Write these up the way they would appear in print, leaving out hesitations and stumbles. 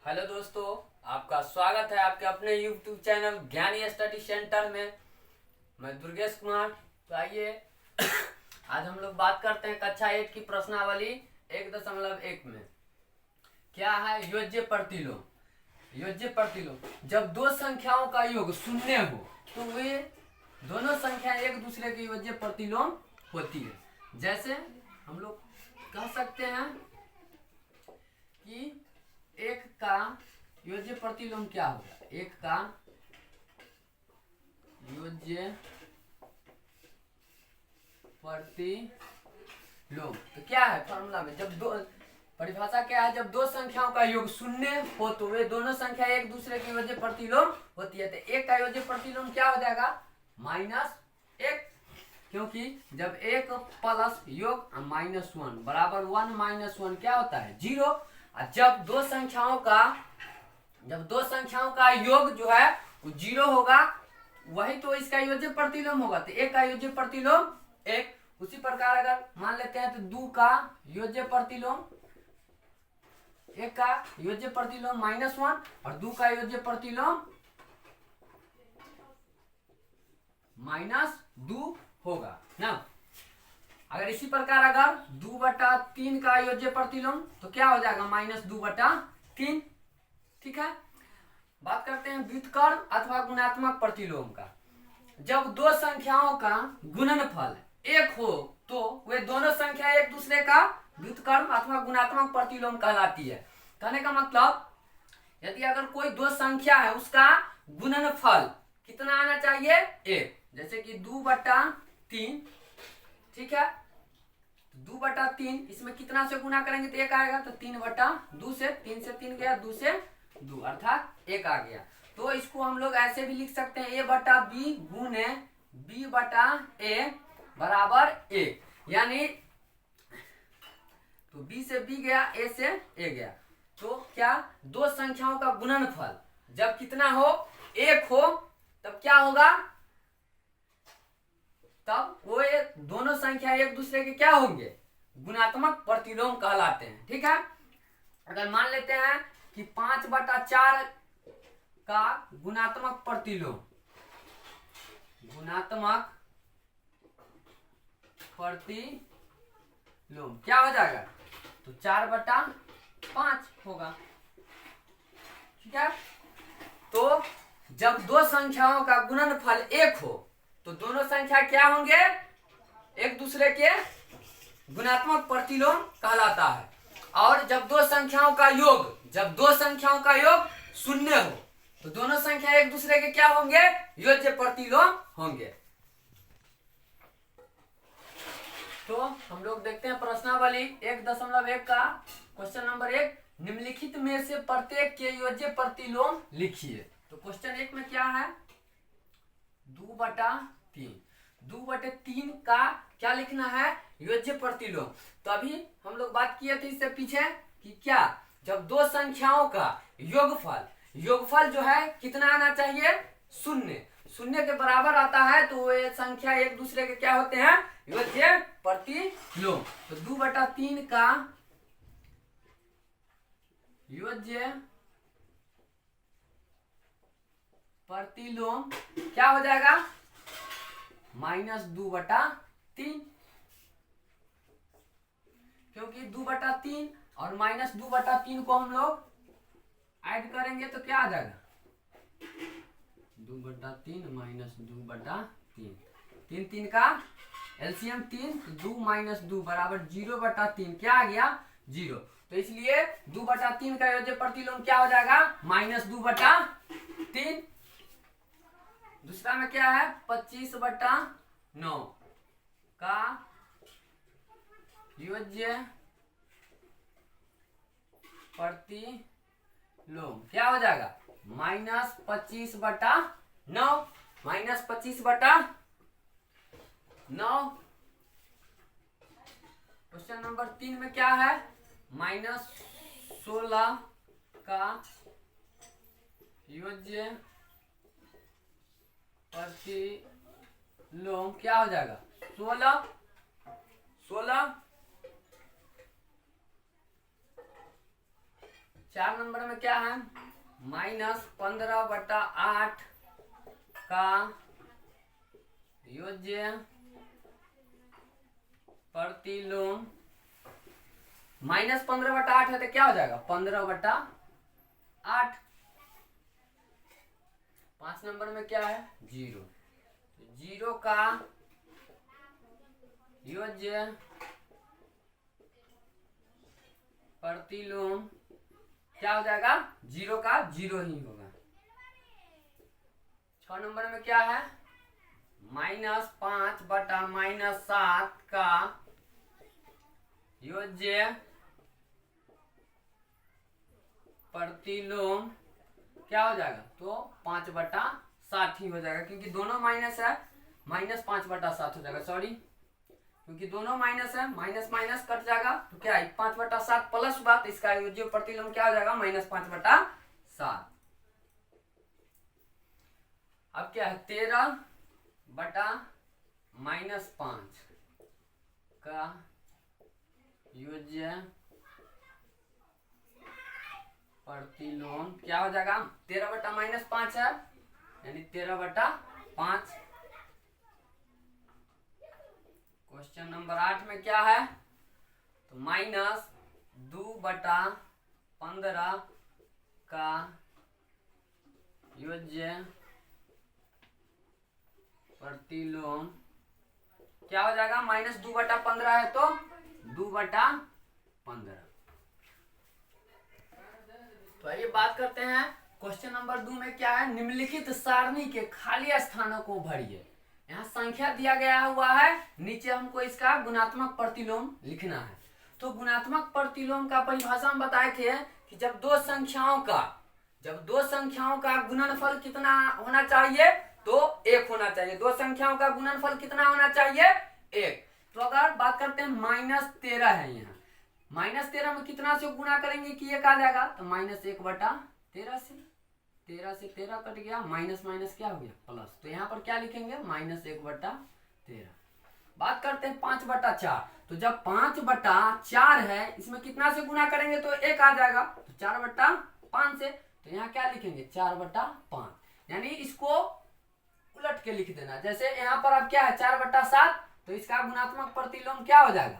Hello दोस्तों, आपका स्वागत है आपके अपने YouTube चैनल ज्ञानी स्टडी सेंटर में। मैं दुर्गेश कुमार। तो आइए आज हम लोग बात करते हैं कक्षा 8 की प्रश्नावली 1.1 में। क्या है योज्य प्रतिलोम। योज्य प्रतिलोम जब दो संख्याओं का योग शून्य हो तो वे दोनों संख्या एक दूसरे की योज्य प्रतिलोम होती है। जैसे हम लोग कह सकते हैं कि एक का योज्य प्रतिलोम क्या होगा। एक का योज्य प्रतिलोम तो क्या है फॉर्मूला में, जब दो परिभाषा क्या है, जब दो संख्याओं का योग शून्य हो तो वे दोनों संख्या एक दूसरे की योज्य प्रतिलोम होती है। तो एक का योज्य प्रतिलोम क्या हो जाएगा, -1, क्योंकि जब एक प्लस योग -1 बराबर 1 -1 क्या होता है 0। जब दो संख्याओं का योग जो है वो 0 होगा वही तो इसका योज्य प्रतिलोम होगा। तो एक का योज्य प्रतिलोम 1। उसी प्रकार अगर मान लेते हैं तो 2 का योज्य प्रतिलोम, एक का योज्य प्रतिलोम -1 और 2 का योज्य प्रतिलोम -2 होगा ना। अगर इसी प्रकार अगर 2/3 का योज्य प्रतिलोम तो क्या हो जाएगा -2/3। ठीक है। बात करते हैं व्युत्क्रम अथवा गुणात्मक प्रतिलोम का। जब दो संख्याओं का गुणनफल 1 हो तो वे दोनों संख्या एक दूसरे का व्युत्क्रम अथवा गुणात्मक प्रतिलोम कहलाती है। कहने का मतलब यदि अगर कोई दो संख्या है उसका गुणनफल कितना आना चाहिए 1, जैसे कि 2/3। ठीक है, 2/3 इसमें कितना से गुना करेंगे तो 1 आएगा। तो 3/2 से 3 से 3 गया, 2 से 2 अर्थात 1 आ गया। तो इसको हम लोग ऐसे भी लिख सकते हैं A/B गुने B/A बराबर 1, यानी तो B से B गया, A से A गया। तो क्या दो संख्याओं का गुणनफल जब कितना हो 1 हो तब क्या होगा, तब वो दोनों संख्या एक दूसरे के क्या होंगे गुणात्मक प्रतिलोम कहलाते हैं। ठीक है। अगर मान लेते हैं कि 5/4 का गुणात्मक प्रतिलोम क्या हो जाएगा, तो 4/5 होगा। ठीक है। तो जब दो संख्याओं का गुणनफल 1 हो तो दोनों संख्या क्या होंगे एक दूसरे के गुणात्मक प्रतिलोम कहलाता है। और जब दो संख्याओं का योग 0 हो तो दोनों संख्या एक दूसरे के क्या होंगे योज्य प्रतिलोम होंगे। तो हम लोग देखते हैं प्रश्नावली 1.1 का क्वेश्चन नंबर 1। निम्नलिखित में से प्रत्येक के योज्य प्रतिलोम लिखिए। तो क्वेश्चन 1 में क्या है 2/3 का क्या लिखना है योज्य प्रतिलोम। तो अभी हम लोग बात किए थे इससे पीछे कि क्या जब दो संख्याओं का योगफल जो है कितना आना चाहिए 0 के बराबर आता है तो वे संख्या एक दूसरे के क्या होते हैं योज्य प्रतिलोम। तो 2/3 का योज्य प्रतिलोम क्या हो जाएगा -2/3, क्योंकि 2/3 और -2/3 को हम लोग ऐड करेंगे तो क्या आ जाएगा 2/3 -2/3, 3 का एलसीएम 3, 2 - 2 बराबर 0/3 क्या आ गया 0। तो इसलिए 2/3 का योज्य प्रतिलोम क्या हो जाएगा -2/3। दूसरा में क्या है 25/9 का योज्य प्रतिलोम क्या हो जाएगा -25/9 -25/9। क्वेश्चन नंबर 3 में क्या है -16 का योज्य प्रतिलोम क्या हो जाएगा 16 16 4 नंबर में क्या है, -15/8 का योज्य प्रतिलोम। -15/8 है तो क्या हो जाएगा 15/8। 5 नंबर में क्या है 0, 0 का योज्य प्रतिलोम क्या हो जाएगा, 0 का 0 ही होगा। 6 नंबर में क्या है, -5/-7 का योज्य प्रतिलोम क्या हो जाएगा, तो 5/7 ही हो जाएगा, क्योंकि दोनों माइनस है, -5/7 हो जाएगा, सॉरी, क्योंकि दोनों माइनस है, माइनस माइनस कट जाएगा तो क्या है 5/7 प्लस हुआ, तो इसका योज्य प्रतिलोम क्या हो जाएगा -5/7। अब क्या है 13/-5 का योज्य प्रतिलोम क्या हो जाएगा, 13/-5 है यानी 13/5। क्वेश्चन नंबर 8 में क्या है, तो -2/15 का योज्य प्रतिलोम क्या हो जाएगा, -2/15 है तो 2/15। तो आइए बात करते हैं क्वेश्चन नंबर 2 में क्या है, निम्नलिखित सारणी के खाली स्थानों को भरिए। यहाँ संख्या दिया गया हुआ है, नीचे हमको इसका गुणात्मक प्रतिलोम लिखना है। तो गुणात्मक प्रतिलोम का परिभाषा हम बताए थे कि जब दो संख्याओं का गुणनफल कितना होना चाहिए, तो 1 होना चाहिए। दो संख्याओं का गुणनफल कितना होना चाहिए, 1। तो अगर बात करते हैं -13 है, यहाँ -13 में कितना से गुणा करेंगे कि 1 आ जाएगा, तो -1/13 से, 13 से 13 कट गया, माइनस माइनस क्या हो गया प्लस, तो यहाँ पर क्या लिखेंगे -1/13। बात करते हैं 5/4, तो जब 5/4 है, इसमें कितना से गुणा करेंगे तो 1 आ जाएगा, तो 4/5 से, तो यहाँ क्या लिखेंगे 4/5, यानी इसको उलट के लिख देना। जैसे यहाँ पर अब क्या है 4/7, तो इसका गुणात्मक प्रतिलोम क्या हो जाएगा,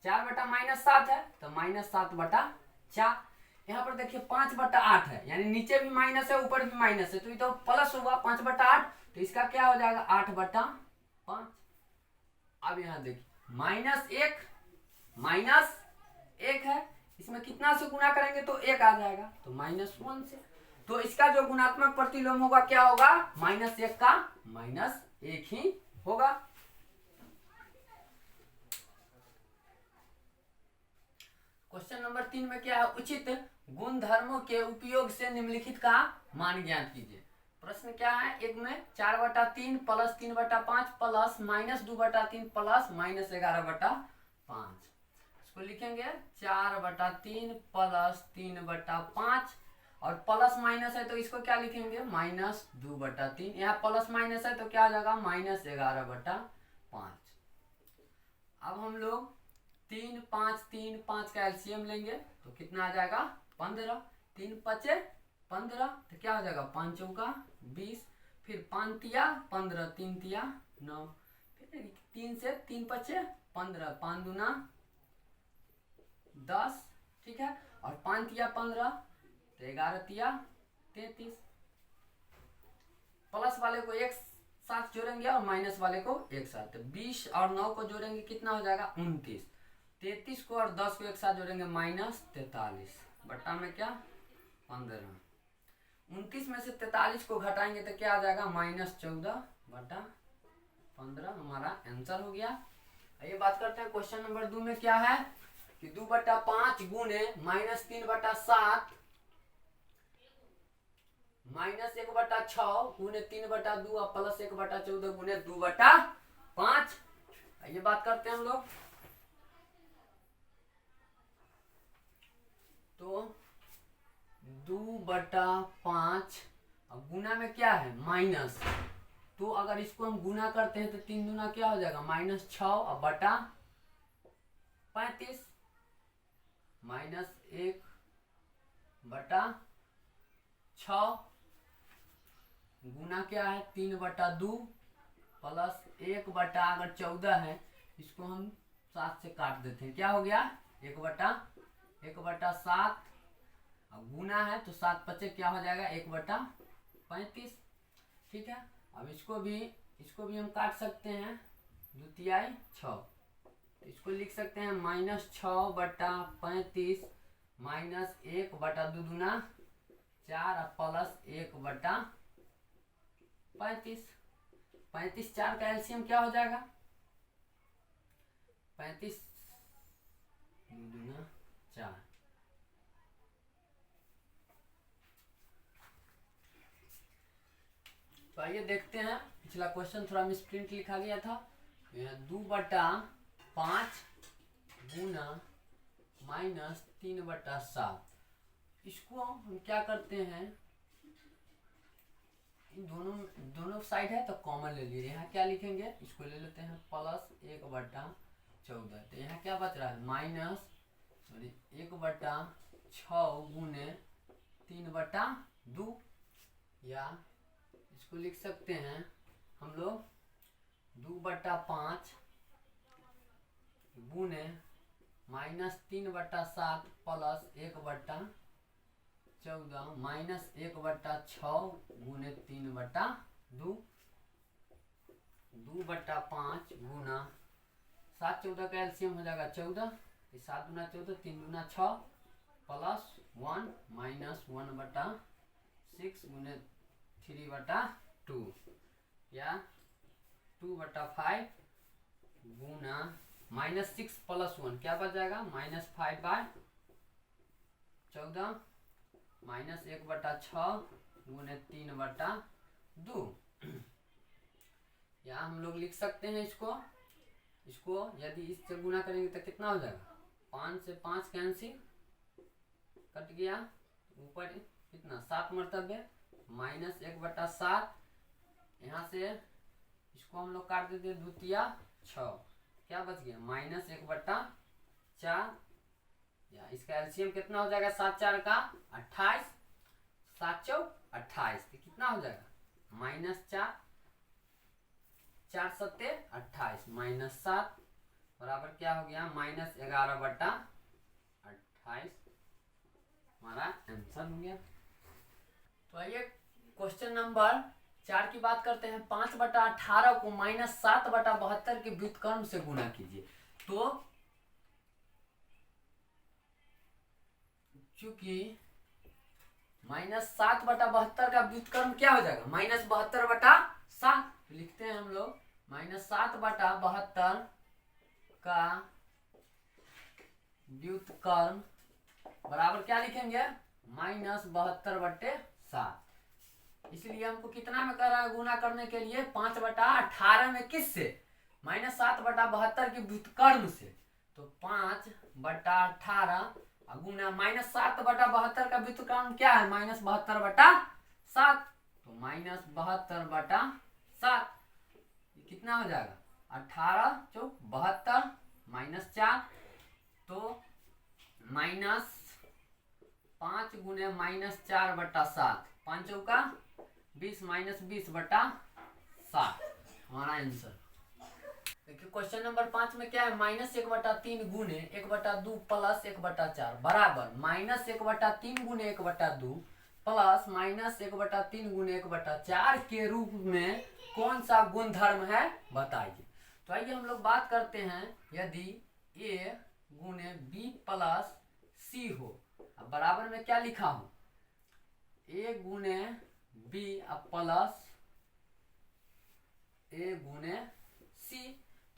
4/-7 है तो -7/4। यहाँ पर देखिए 5/8 है, यानी नीचे भी माइनस है ऊपर भी माइनस है, तो ये तो प्लस हुआ 5/8, तो इसका क्या हो जाएगा 8/5। अब यहाँ देखिए -1 है, इसमें कितना से गुणा करेंगे तो 1 आ जाएगा, तो -1 से, तो इसका जो गुणात्मक प्रतिलोम होगा क्या होगा, -1 का -1 ही होगा। क्वेश्चन नंबर 3 में क्या है, उचित गुणधर्मों के उपयोग से निम्नलिखित का मान ज्ञात कीजिए। प्रश्न क्या है, एक में 4/3 प्लस 3/5 प्लस -2/3 प्लस -11/5। इसको लिखेंगे 4/3 प्लस 3/5, और प्लस माइनस है तो इसको क्या लिखेंगे -2/3। यहाँ प्लस माइनस है तो क्या आ जाएगा -11/5। अब हम लोग 3 5 का एलसीएम लेंगे तो कितना आ जाएगा 15, 3 5 15, तो क्या हो जाएगा 5 चौका 20, फिर 5 तिया 15, 3 तिया 9, फिर 3 से 3 5 15, 5 दूना 10, ठीक है, और 5 तिया 15, तो 11 तिया 33। प्लस वाले को एक साथ जोड़ेंगे और माइनस वाले को एक साथ, तो 20 और 9 को जोड़ेंगे कितना हो जाएगा 29, 33 को और 10 को एक साथ जोड़ेंगे -43, बट्टा में क्या 15, 29 में से 43 को घटाएंगे तो क्या आ जाएगा -14/15, हमारा आंसर हो गया। ये बात करते हैं क्वेश्चन नंबर 2 में क्या है कि 2/5 गुने -3/7 -1/6 गुने 3/2 और प्लस 1/14 गुने 2/5। ये बात करते हैं हम लोग, तो 2/5 अब गुना में क्या है माइनस, तो अगर इसको हम गुना करते हैं तो 3 दूना क्या हो जाएगा -6 और बटा 35, माइनस 1/6 गुना क्या है 3/2 प्लस 1/14 है, इसको हम 7 से काट देते हैं, क्या हो गया 1/7 गुना है तो 7 पचे क्या हो जाएगा 1/35। ठीक है, अब इसको भी हम काट सकते हैं 2/6, इसको लिख सकते हैं -6/35 माइनस 1/2 दूना 4 प्लस 1/35। 35 4 का एलसीएम क्या हो जाएगा 35 दूना 4। तो आइए देखते हैं, पिछला क्वेश्चन थोड़ा मिसप्रिंट लिखा गया था। 2/5 गुना माइनस 3/7, इसको हम क्या करते हैं, दोनों साइड है तो कॉमन ले लिए, यहाँ क्या लिखेंगे, इसको ले लेते हैं प्लस 1/14, तो यहाँ क्या बच रहा है माइनस 1/6 गुने 3/2, या इसको लिख सकते हैं हम लोग 2/5 गुने माइनस 3/7 प्लस 1/14 माइनस 1/6 गुने 3/2, 2/5 गुना 7 14 का एलसीएम हो जाएगा 14, 7 दूना 14 3 दूना 6 प्लस 1 माइनस 1/6 गुने 3/2, या 2/5 गुना -6 प्लस 1 क्या बच जाएगा -5/14 माइनस 1/6 गुने 3/2। यहाँ हम लोग लिख सकते हैं इसको यदि इससे गुना करेंगे तो कितना हो जाएगा 5 से 5 कैंसिल कट गया, ऊपर कितना 7 मरतबे माइनस 1/7, यहाँ से इसको हम लोग काट देते 2/6, क्या बच गया माइनस 1/4, या इसका एलसीएम कितना हो जाएगा 7 4 का 28, 7 चौक 28, तो कितना हो जाएगा -4 4 7 28 -7 बराबर क्या हो गया -11/28, हमारा आंसर हो गया। तो आइए क्वेश्चन नंबर 4 की बात करते हैं। 5/18 को -7/72 के व्युत्क्रम से गुना कीजिए। तो चूंकि -7/72 का व्युत्क्रम क्या हो जाएगा -72/7, लिखते हैं हम लोग -7/72 का व्युत्क्रम बराबर क्या लिखेंगे -72/7। इसलिए हमको कितना में कर रहा है गुना करने के लिए 5/18 में किस से -7/72 के व्युत्क्रम से, तो 5/18 गुना -7/72 का व्युत्क्रम क्या है -72/7, तो -72/7 कितना हो जाएगा 18 चौक 72 -4, तो -5 गुने -4/7 5 चौका 20 -20/7 हमारा आंसर। देखिए क्वेश्चन नंबर 5 में क्या है -1/3 गुने 1/2 प्लस 1/4 बराबर -1/3 गुने 1/2 प्लस -1/3 गुने 1/4 के रूप में कौन सा गुणधर्म है बताइए। तो आइए हम लोग बात करते हैं, यदि a गुने b प्लस c हो, अब बराबर में क्या लिखा हो a गुने b प्लस a गुने c,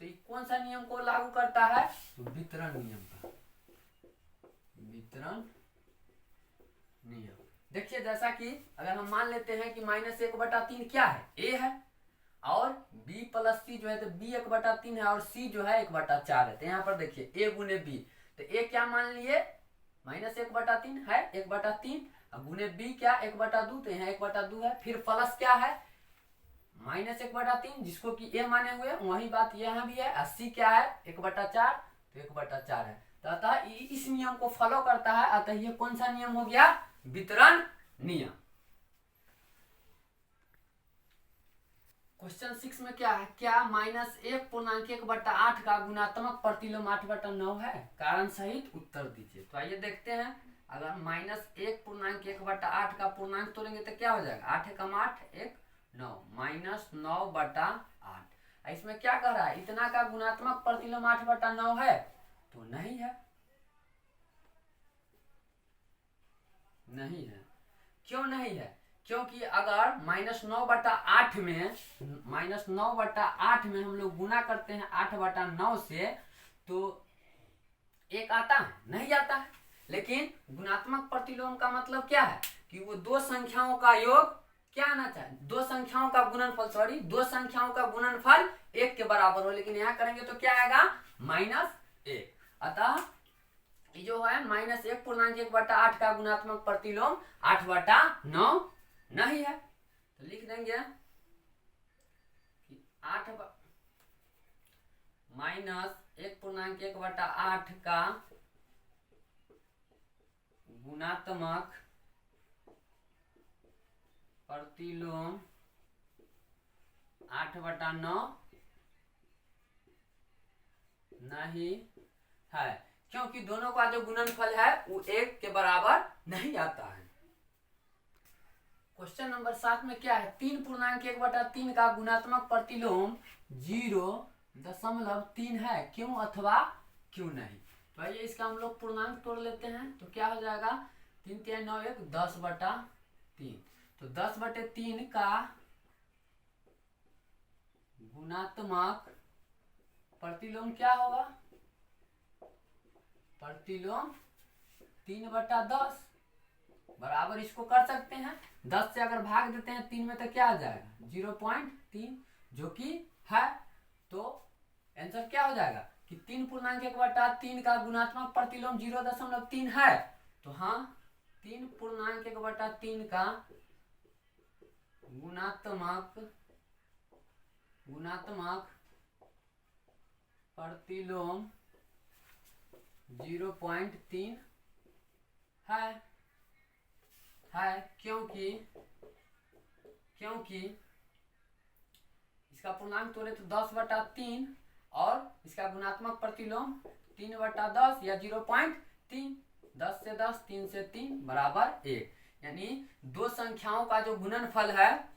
तो ये कौन सा नियम को लागू करता है, तो वितरण नियम का, वितरण नियम। देखिए जैसा कि अगर हम मान लेते हैं कि -1/3 क्या है a है, और b प्लस c जो है तो b 1/3 है और c जो है 1/4 है, तो यहाँ पर देखिए a गुने b, तो a क्या मान लिए -1/3 है 1/3, गुने b क्या 1/2, तो यहाँ 1/2 है, फिर प्लस क्या है -1/3 जिसको कि a माने हुए वही बात यहाँ भी है, और c क्या है 1/4, तो 1/4 है, तो अतः इस नियम को फॉलो करता है, अतः ये कौन सा नियम हो गया? वितरण नियम। क्वेश्चन 6 में क्या है? क्या -1.1/8 का गुणात्मक प्रतिलोम 8/9 है? कारण सहित उत्तर दीजिए। तो आइए देखते हैं। अगर -1.1/8 का पूर्णांक तोड़ेंगे तो क्या हो जाएगा? 8 एकम 8 1 9 -9/8। इसमें क्या कह रहा है? इतना का गुणात्मक प्रतिलोम 8/9 है? तो नहीं है, नहीं है। क्यों नहीं है? क्योंकि अगर -9/8 में हम लोग गुना करते हैं 8/9 से, तो 1 आता है? नहीं आता है। लेकिन गुणात्मक प्रतिलोम का मतलब क्या है? कि वो दो संख्याओं का योग क्या आना चाहिए? दो संख्याओं का गुणनफल, सॉरी, दो संख्याओं का गुणनफल 1 के बराबर हो। लेकिन यहाँ करेंगे तो क्या आएगा? -1। अतः ये जो है -1.1/8 का गुणात्मक प्रतिलोम 8/9 नहीं है। तो लिख देंगे कि -1.1/8 का गुणात्मक प्रतिलोम 8/9 नहीं है, क्योंकि दोनों का जो गुणनफल है वो 1 के बराबर नहीं आता है। क्वेश्चन नंबर 7 में क्या है? 3.1/3 का गुणात्मक प्रतिलोम 0.3 है, क्यों अथवा क्यों नहीं? तो आइए इसका हम लोग पूर्णांक तोड़ लेते हैं। तो क्या हो जाएगा? 3 3 9 1 10/3। तो 10/3 का गुणात्मक प्रतिलोम क्या होगा? प्रतिलोम 3/10 बराबर, इसको कर सकते हैं 10 से अगर भाग देते हैं 3 में तो क्या आ जाएगा? 0.3, जो कि है। तो आंसर क्या हो जाएगा? कि 3.1/3 का गुणात्मक प्रतिलोम 0.3 है। तो हाँ, 3.1/3 का गुणात्मक प्रतिलोम 0.3 है, क्योंकि इसका पूर्णांक तोड़े तो 10/3 और इसका गुणात्मक प्रतिलोम 3/10 या 0.3। 10 से 10, 3 से 3 बराबर 1। यानी दो संख्याओं का जो गुणनफल है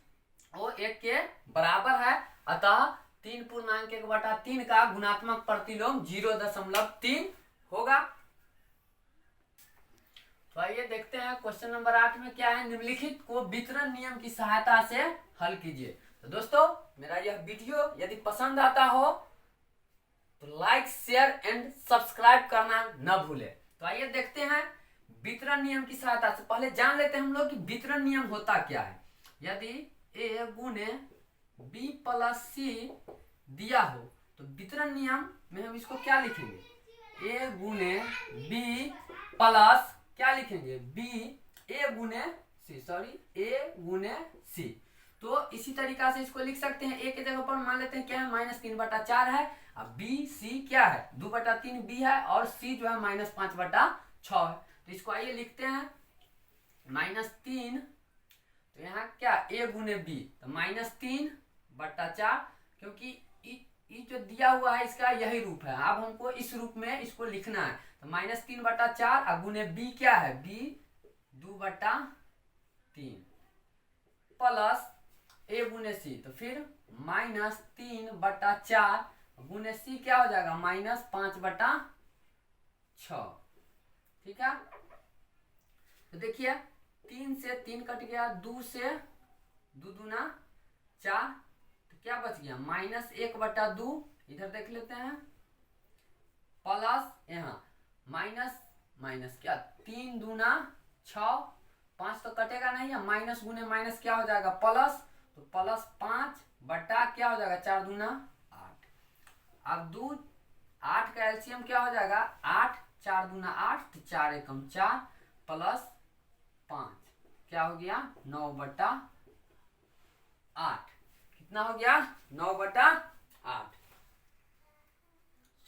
वो 1 के बराबर है। अतः 3.1/3 का गुणात्मक प्रतिलोम 0.3 होगा। तो आइए देखते हैं क्वेश्चन नंबर 8 में क्या है? निम्नलिखित को वितरण नियम की सहायता से हल कीजिए। तो दोस्तों, मेरा यह वीडियो यदि पसंद आता हो तो लाइक, शेयर एंड सब्सक्राइब करना न भूले। तो आइए देखते हैं वितरण नियम की सहायता से। पहले जान लेते हैं हम लोग कि वितरण नियम होता क्या है। यदि a गुने b प्लस c दिया हो तो वितरण नियम में हम इसको क्या लिखेंगे? a गुने b प्लस क्या लिखेंगे? a गुने c। तो इसी तरीका से इसको लिख सकते हैं। a के जगह पर मान लेते हैं क्या है? -3/4 है। अब b c क्या है? 2/3 b है और c जो है -5/6 है। तो इसको आइए लिखते हैं -3। तो यहाँ क्या? a गुने b, तो -3/4, क्योंकि ये जो दिया हुआ है इसका यही रूप है। अब हमको इस रूप में इसको लिखना है। तो -3/4 और गुने b क्या है? b 2/3 प्लस a गुने c, तो फिर -3/4 गुने c क्या हो जाएगा? -5/6। ठीक है। तो देखिए 3 से 3 कट गया, 2 से 2 दूना 4, तो क्या बच गया? -1/2। इधर देख लेते हैं, प्लस यहाँ माइनस क्या? 3 दूना 6, 5 तो कटेगा नहीं है। माइनस गुने माइनस क्या हो जाएगा? प्लस। तो +5 बटा क्या हो जाएगा? 4 दूना 8। अब 8 का एलसीएम क्या हो जाएगा? 8, 4 दूना 8, तो 4 एकम 4 प्लस 5 क्या हो गया? 9/8। कितना हो गया? 9/8।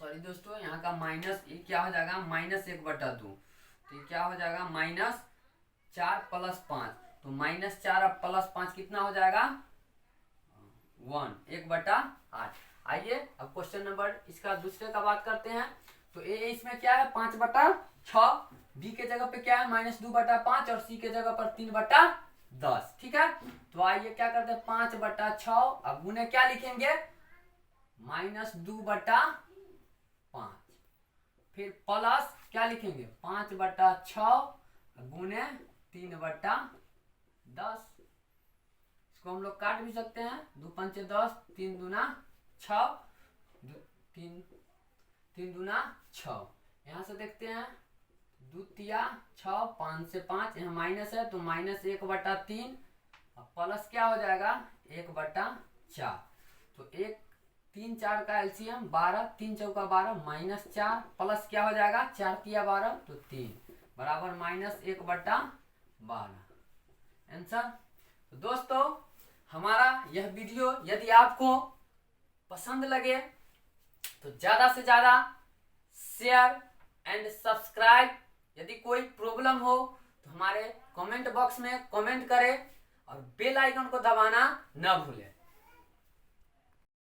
सॉरी दोस्तों, यहाँ का माइनस ये क्या हो जाएगा, -1/2। तो ये क्या हो जाएगा, -4 + 5। तो -4 और +5 कितना हो जाएगा, 1/8। आइए अब क्वेश्चन नंबर इसका दूसरे का बात करते हैं। तो ए इसमें क्या है, 5/6। बी के जगह पे क्या है, -2/5 और सी के जगह पर 3/10। ठीक है, तो आइए क्या करते हैं, 5/6 अब गुने क्या लिखेंगे, -2/5, फिर प्लस क्या लिखेंगे, 5/6 गुने 3/10। इसको हम लोग काट भी सकते हैं, 2 × 5 = 10, 3 दूना 6, 3 दूना 6। यहाँ से देखते हैं, 2 तिया 6, 5 से 5 यहाँ माइनस है तो -1/3 और प्लस क्या हो जाएगा, 1/4। तो 1 3 4 का एलसीएम 12, 3 चौका 12, -4 प्लस क्या हो जाएगा, 4 तिया 12 तो 3 बराबर -1/12 आंसर। तो दोस्तों हमारा यह वीडियो यदि आपको पसंद लगे तो ज़्यादा से ज़्यादा शेयर एंड सब्सक्राइब। यदि कोई प्रॉब्लम हो तो हमारे कमेंट बॉक्स में कमेंट करें और बेल आइकन को दबाना न भूलें।